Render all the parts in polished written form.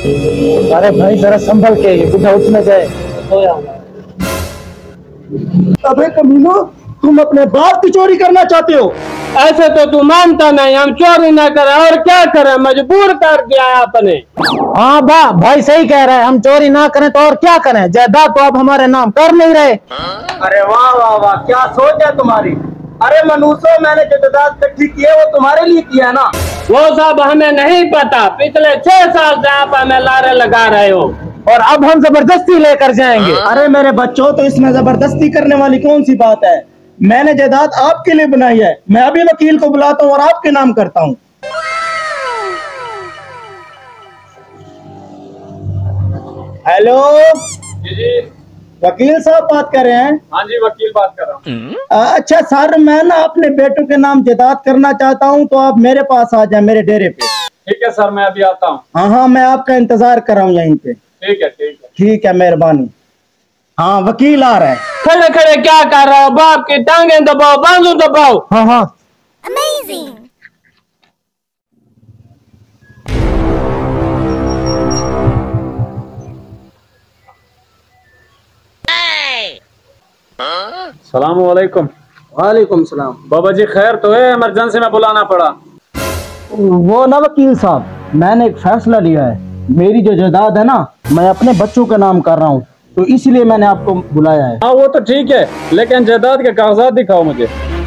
अरे भाई जरा संभल के, ये बुढ़ा उठ न जाए। अबे कमीनो, तुम अपने बाप की चोरी करना चाहते हो? ऐसे तो तू मानता नहीं, हम चोरी ना करें और क्या करें, मजबूर कर दिया आपने। हाँ भाई सही कह रहा है, हम चोरी ना करें तो और क्या करें, जायदाद तो आप हमारे नाम कर नहीं रहे। अरे वाह वाह वाह, क्या सोच है तुम्हारी। अरे मनुष्य, मैंने जो जायदाद इकट्ठी की है वो तुम्हारे लिए किया ना। वो सब हमें नहीं पता, पिछले 6 साल से आप हमें लारे लगा रहे हो और अब हम जबरदस्ती लेकर जाएंगे। अरे मेरे बच्चों, तो इसमें जबरदस्ती करने वाली कौन सी बात है। मैंने जायदाद आपके लिए बनाई है। मैं अभी वकील को बुलाता हूँ और आपके नाम करता हूँ। हेलो जी वकील साहब बात कर रहे हैं? हाँ जी, वकील बात कर रहा हूँ। अच्छा सर, मैं ना अपने बेटों के नाम जायदाद करना चाहता हूँ, तो आप मेरे पास आ जाए, मेरे डेरे पे। ठीक है सर, मैं अभी आता हूँ। हाँ, मैं आपका इंतजार कर रहा हूँ यहीं पे। ठीक है ठीक है। ठीक है, मेहरबानी। हाँ, वकील आ रहा है। खड़े खड़े क्या कर रहे हो, बाप की टांगे दबाओ, बाजू दबाओ। हाँ। Amazing! सलाम वालेकुम। वालेकुम सलाम। बाबा जी खैर तो है, इमरजेंसी में बुलाना पड़ा। वो ना वकील साहब, मैंने एक फैसला लिया है। मेरी जो जायदाद है ना, मैं अपने बच्चों के नाम कर रहा हूँ, तो इसलिए मैंने आपको बुलाया है। हाँ वो तो ठीक है, लेकिन जायदाद के कागजात दिखाओ मुझे।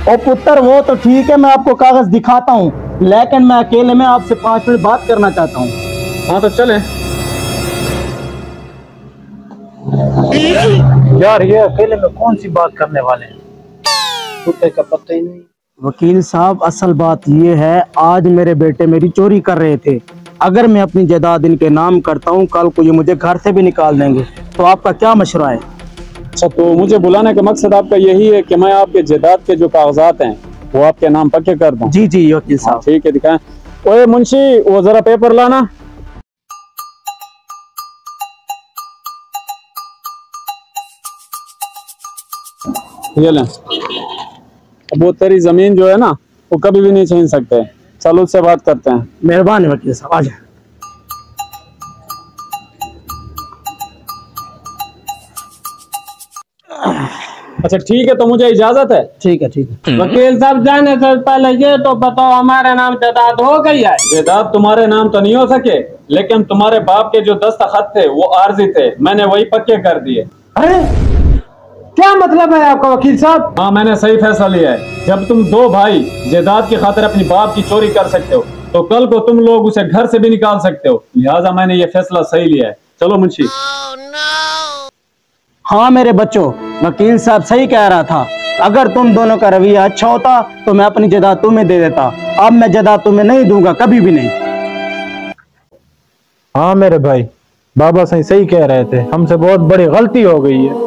ओ पुत्र, वो तो ठीक है, मैं आपको कागज दिखाता हूँ, लेकिन मैं अकेले में आपसे 5 मिनट बात करना चाहता हूँ। हाँ तो चलें। यार ये अकेले में कौन सी बात करने वाले हैं, कुत्ते का पता ही नहीं। वकील साहब, असल बात ये है, आज मेरे बेटे मेरी चोरी कर रहे थे। अगर मैं अपनी जायदाद इनके नाम करता हूँ, कल को ये मुझे घर से भी निकाल देंगे। तो आपका क्या मशवरा है? अच्छा, तो मुझे बुलाने का मकसद आपका यही है कि मैं आपके जायदाद के जो कागजात हैं वो आपके नाम पक्के कर दूं? जी जी वकील साहब। ठीक है, दिखाएं। ओए मुंशी, वो जरा पेपर लाना। ये लें। अब वो तेरी जमीन जो है ना, वो कभी भी नहीं छीन सकते। चलो उससे बात करते हैं। मेहरबानी वकील साहब, आ जाए। अच्छा ठीक है, तो मुझे इजाजत है? ठीक है ठीक है। वकील साहब, जाने से पहले ये तो बताओ, हमारे नाम जायदाद हो गई है? जायदाद तुम्हारे नाम तो नहीं हो सके, लेकिन तुम्हारे बाप के जो दस्तखत थे वो आर्जी थे, मैंने वही पक्के कर दिए। अरे क्या मतलब है आपका वकील साहब? हाँ, मैंने सही फैसला लिया है। जब तुम 2 भाई जायदाद की खातिर अपनी बाप की चोरी कर सकते हो, तो कल को तुम लोग उसे घर से भी निकाल सकते हो। लिहाजा मैंने ये फैसला सही लिया है। चलो मुंशी। हाँ मेरे बच्चों, वकील साहब सही कह रहा था। अगर तुम दोनों का रवैया अच्छा होता तो मैं अपनी जायदाद तुम्हें दे देता। अब मैं जायदाद तुम्हें नहीं दूंगा, कभी भी नहीं। हाँ मेरे भाई, बाबा सही कह रहे थे, हमसे बहुत बड़ी गलती हो गई है।